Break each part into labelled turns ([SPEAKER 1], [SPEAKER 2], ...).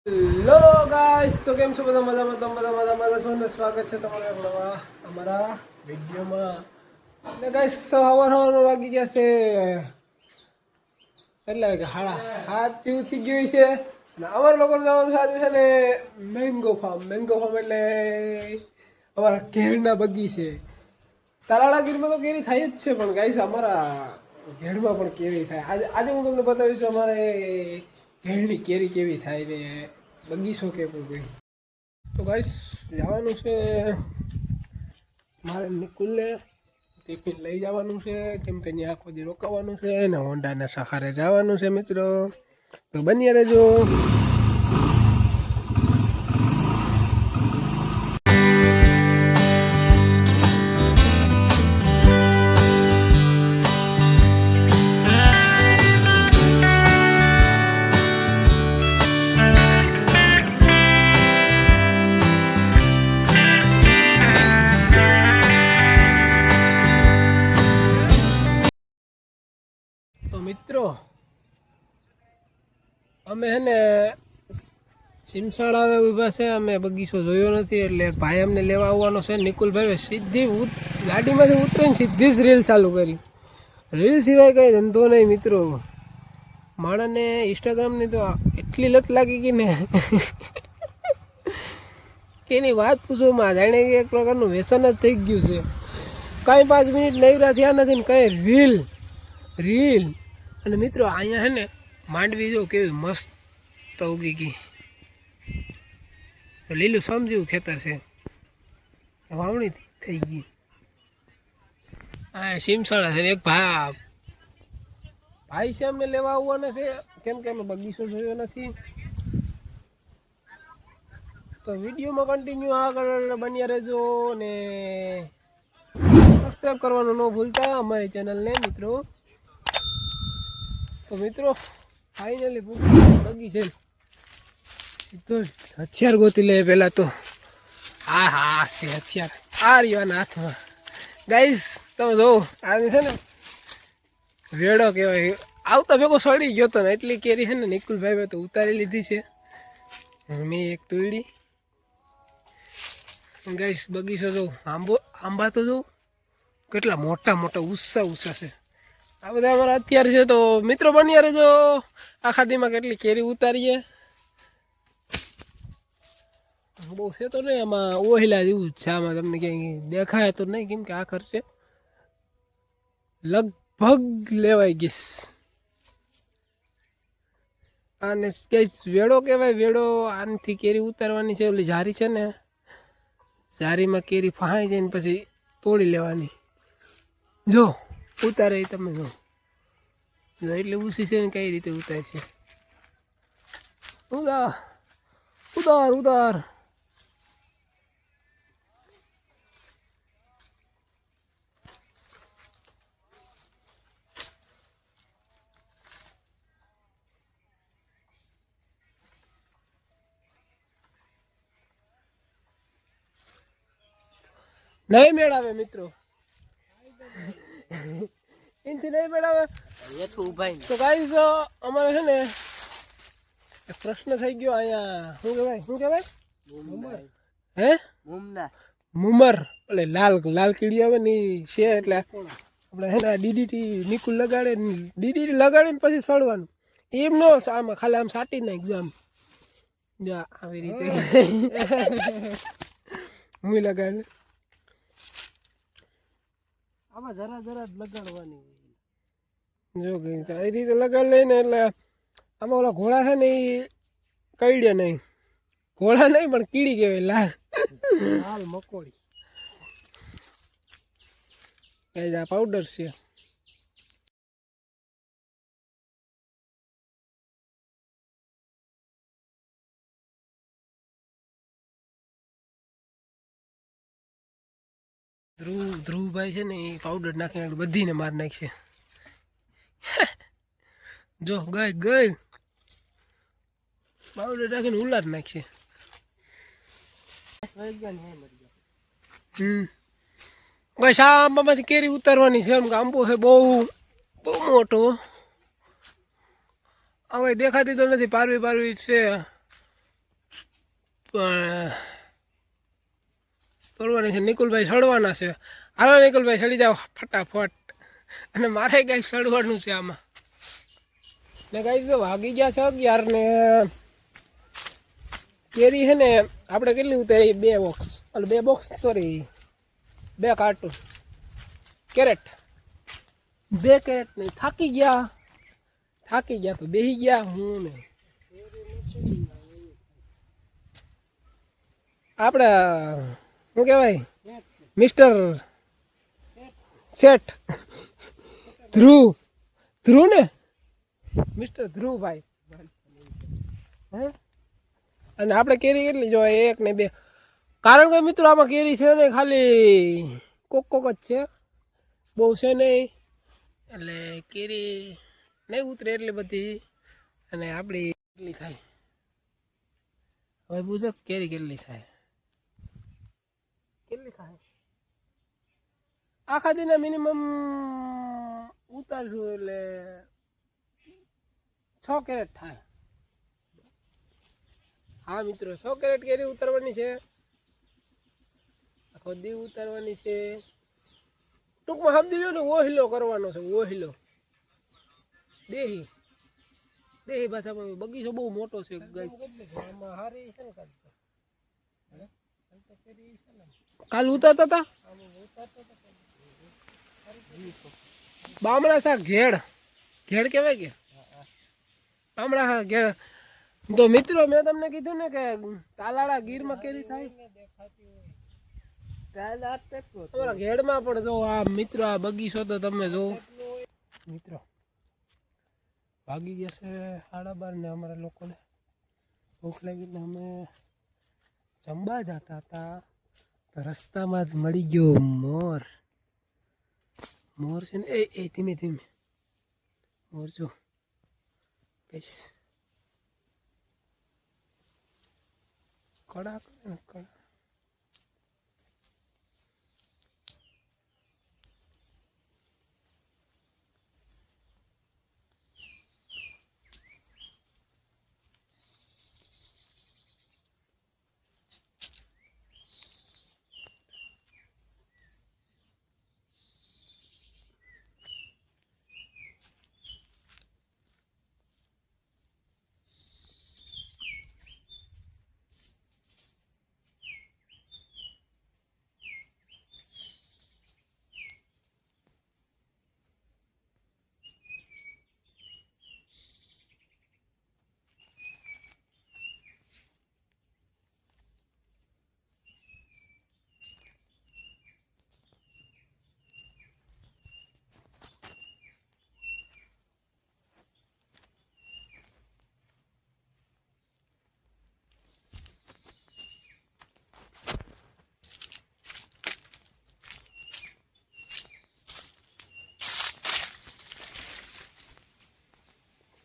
[SPEAKER 1] Hello guys, તો કેમ છો બધા? મજામાં છો ને? સ્વાગત છે તમારા નવા અમારા વિડીયોમાં. એટલે ગાઈસ સવાર વાગી ગયા છે, એટલે કે 7:30 થઈ ગયું છે. અને અમારા લોકો જવાનું છે આજે છે ને મેંગો ફાર્મ એટલે અમારા કેળના બગીચે. તાલાળા ગીરમાં તો કેરી થાય જ છે, પણ ગાઈસ અમારા ઘેડમાં પણ કેરી થાય. આજે હું તમને બતાવીશ અમારે ઘેડની કેરી કેવી થાય ને બગીચો કેવો હોય. તો ગાઈસ જવાનું છે મારે નિકુલને ટિફિન લઈ જવાનું છે, કેમ કે ત્યાં આખો દી રોકાવાનું છે ને હોન્ડાના સહારે જવાનું છે મિત્રો. તો બન્યા રહેજો. મિત્રો અમે હે ને સિમસાડા આવે ઊભા છે, અમે બગીચો જોયો નથી એટલે ભાઈ અમને લેવા આવવાનો છે. નિકુલભાઈ સીધી ગાડીમાંથી ઉતરીને સીધી જ રીલ ચાલુ કરી. રીલ સિવાય કંઈ ધંધો નહીં મિત્રો. માણસને ઇન્સ્ટાગ્રામની તો એટલી લત લાગી ગઈ ને કે એની વાત પૂછોમાં, જાણે કે એક પ્રકારનું વ્યસન જ થઈ ગયું છે. કાંઈ 5 મિનિટ નવરા થયા નથી ને કંઈ રીલ. અને મિત્રો અહીંયા હે ને માંડવી જો કેવી મસ્ત ઉગી ગઈ, લીલું સમજ્યું ખેતર છે, વાવણી થઈ ગઈ. હા સિમસાડા છે. એક ભાઈ છે અમને લેવા આવવાના છે, કેમ કે અમે બગીચો જોયો નથી. તો વિડીયોમાં કન્ટિન્યુ આગળ બન્યા રહેજો ને સબસ્ક્રાઈબ કરવાનું ન ભૂલતા અમારી ચેનલને મિત્રો. તો મિત્રો ફાઇનલી બગીચે સીધો હથિયાર ગોતી લે પહેલાં તો. હા છે હથિયાર આ રીવાના હાથમાં. ગાઈસ તમે જો આ છે ને વેડો કહેવાય. આવતા ભેગો સડી ગયો હતો ને એટલી કેરી છે ને નિકુલભાઈ તો ઉતારી લીધી છે. મેં એક તોડી. ગાઈસ બગીચો જો આંબા તો જો કેટલા મોટા ઉસ્સા છે. આ બધા અમારા અત્યારે છે. તો મિત્રો બન્યા રહેજો. આખા દીમાં કેટલી કેરી ઉતારીએ. બહુ છે તો નહીં, આમાં ઓહિલા જેવું જ છે. આમાં તમને ક્યાંય દેખાય તો નહીં, કેમ કે આ ખર્ચે લગભગ લેવાઈ ગઈશ. આને કઈ વેડો કહેવાય. વેડો આનથી કેરી ઉતારવાની છે. ઓલી જારી છે ને, જારીમાં કેરી ફહાઈ જાય ને પછી તોડી લેવાની. જો ઉતારે તમે જો એટલે ઉસી છે ને કઈ રીતે ઉતારે છે. ઉદાર નહીં મેળાવે મિત્રો, એનથી નહીં મેળાવે. તો ગાઈસ અમારે છે ને એક પ્રશ્ન થઈ ગયો અહીંયા. શું કહેવાય હે મુમર એટલે લાલ કીડી આવે ને છે. એટલે આપણે હે ને ડીડીટી નિકુલ લગાડે, ડીડીટી લગાડે ને પછી સડવાનું એમ ન. આમાં ખાલી આમ સાટી નાખજો આમ આવી રીતે હું લગાડે. આમાં જરા જ લગાડવાની જો કઈ એ રીતે લગાડ લઈને એટલે આમાં ઓલા ઘોડા છે ને એ કઈડે નહીં. ઘોડા નહીં પણ કીડી કહેવાય, લાલ મકોડી. આ પાવડર છે. ધ્રુવભાઈ છે ને એ પાવડર નાખીને બધીને માર નાખશે. જો ગઈ પાવડર નાખીને ઉલાર નાખશે. બસ આ આંબામાંથી કેરી ઉતારવાની છે. એમ કે આંબો છે બહુ મોટો. હવે દેખાતી તો નથી, પારવી છે. પણ તોડવાની છે. નિકુલભાઈ સડવાના છે. હાલો નિકુલભાઈ સડી જાઓ ફટાફટ. અને મારે કંઈ સડવાનું છે આમાં. ને કાંઈ તો વાગી ગયા છે 11 ને કેરી છે ને આપણે કેટલી ઉતારી 2 બોક્સ એટલે 2 box sorry 2 carton crate 2 crate નહીં થાકી ગયા તો બેસી ગયા હું ને આપણે શું કહેવાય મિસ્ટર શેઠ ધ્રુવ ને મિસ્ટર ધ્રુવભાઈ હે. અને આપણે કેરી કેટલી જોઈએ 1 ને 2 કારણ કે મિત્રો આમાં કેરી છે ને ખાલી કોક જ છે બહુ છે નહીં એટલે કેરી નહીં ઉતરે એટલી બધી. અને આપણી કેટલી થાય હવે પૂછો કેરી કેટલી થાય આખા દિને મિનિમમ ઉતારશું એટલે 6 કેરેટ થાય. હા મિત્રો 100 કેરેટ કેરી ઉતારવાની છે. આખો દી ઉતારવાની છે. ટૂંકમાં સમજી લો ને ઓહિલો કરવાનો છે. ઓહિલો દેહી ભાષામાં બગીચો બહુ મોટો છે ગાઈસ. કાલ ઉતારતા હતા બામણા શાક ઘેડ કહેવાય કે બામણા શાક ઘેડ. તો મિત્રો મેં તમને કીધું ને કે તાલાળા ગીરમાં કેરી થાય તમારા ઘેડમાં પણ જો આ મિત્રો આ બગીચો તો તમે જો મિત્રો ભાગી ગયા છે 12:30 ને અમારા લોકોને ભૂખ લાગીને અમે જમવા જતા હતા તો રસ્તામાં જ મળી ગયો મોર છે ને એ ધીમે મોર જો કઈશ કડા કરે ને કડા.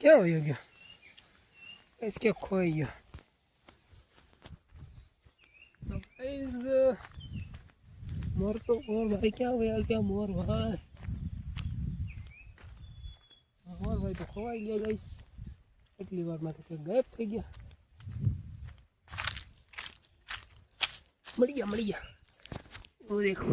[SPEAKER 1] क्या हो गया इसके खोई गया मोर तो मोर भाई क्या हुआ मोर भाई तो खोवाई गया गाइस એટલી વારમાં તો કે ગાયબ થઈ ગયા. મળી ગયા वो देखो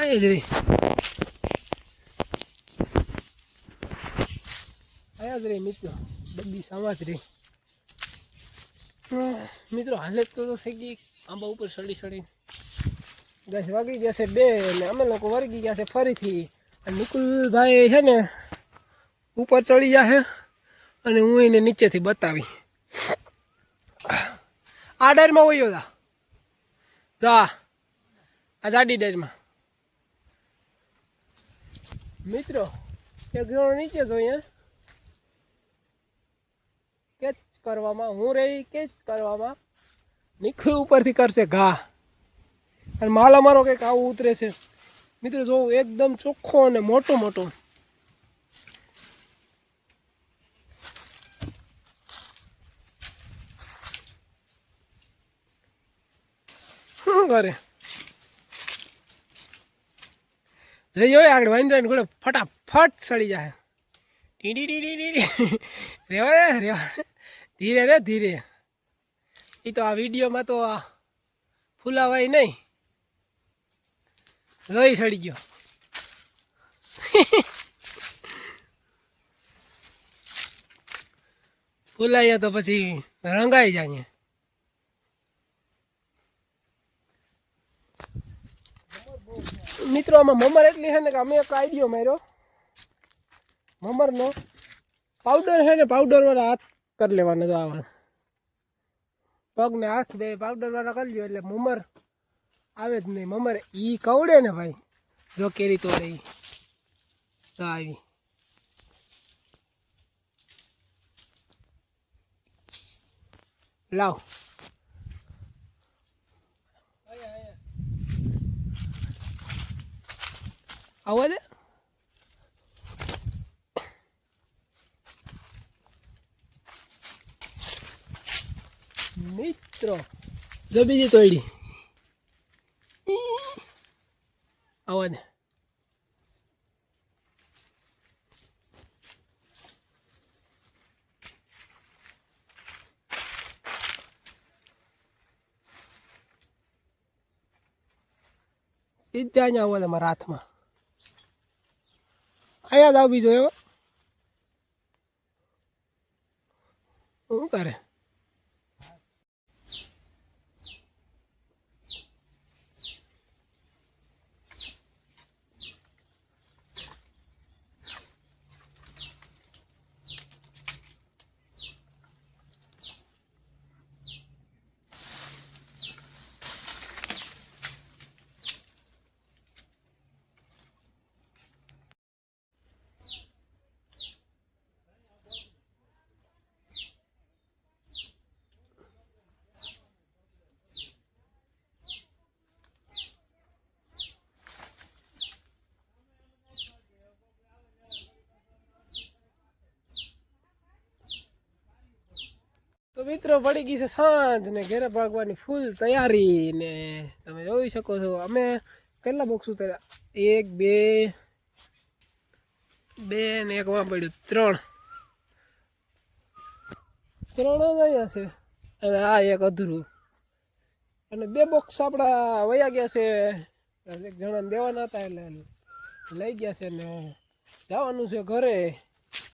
[SPEAKER 1] आए જ રહી મિત્રો બધી સામાં જ રહી મિત્રો. હાલત તો થઈ ગઈ આંબા ઉપર સડી 10 વાગી ગયા છે 2 અને અમે લોકો વર્ગી ગયા છે ફરીથી. અને નિકુલભાઈ છે ને ઉપર ચડી ગયા છે અને હું એને નીચેથી બતાવી આ ડાયરમાં વયો જા આ જાડી ડાયરમાં મિત્રો. એક જણો નીચે જોઈએ કેચ કરવામાં હું રહી કેચ કરવામાં નિકુલ ઉપરથી કરશે ઘા અને માલા મારો કંઈક આવું ઉતરે છે મિત્રો. જો એકદમ ચોખ્ખો અને મોટો શું કરે જોઈ આગળ વાંદરાને ઘોડે ફટાફટ સડી જાય ટીડી ટીડી ટીડી રેવા રેવા ધીરે રે ધીરે. એ તો આ વિડીયોમાં તો ફૂલાવાય નહીં, લોહી સડી ગયો. ફૂલાઈએ તો પછી રંગાઈ જાય. મિત્રો આમાં મમર એટલી છે ને કે અમે એક આઈડિયો માર્યો મમરનો. પાવડર છે ને પાવડર વાળા હાથ કરી લેવાનો. તો આવા પગને હાથ બે પાવડર વાળા કરી લ્યો એટલે મમર આવે જ નહીં. મમર ઈ કવડે ને ભાઈ, જો કેરી તોડે ઈ તો આવી. લાવ આવો છે મિત્રો. જો બીજી તોડી આવો ને. સીધા અહીંયા આવો તમારા હાથમાં. અહીંયા જ આવવી જોઈએ. શું કરે? તો મિત્રો પડી ગઈ છે સાંજ ને ઘેરે ભાગવાની ફૂલ તૈયારી. ને તમે જોઈ શકો છો અમે કેટલા બોક્સ ઉતાર્યા? 1 2 ને એક માં પડ્યું 3 જ અહીંયા છે અને આ એક અધૂરું. અને 2 બોક્સ આપણા વયા ગયા છે, એક જણાને દેવાના હતા એટલે લઈ ગયા છે ને જવાનું છે ઘરે.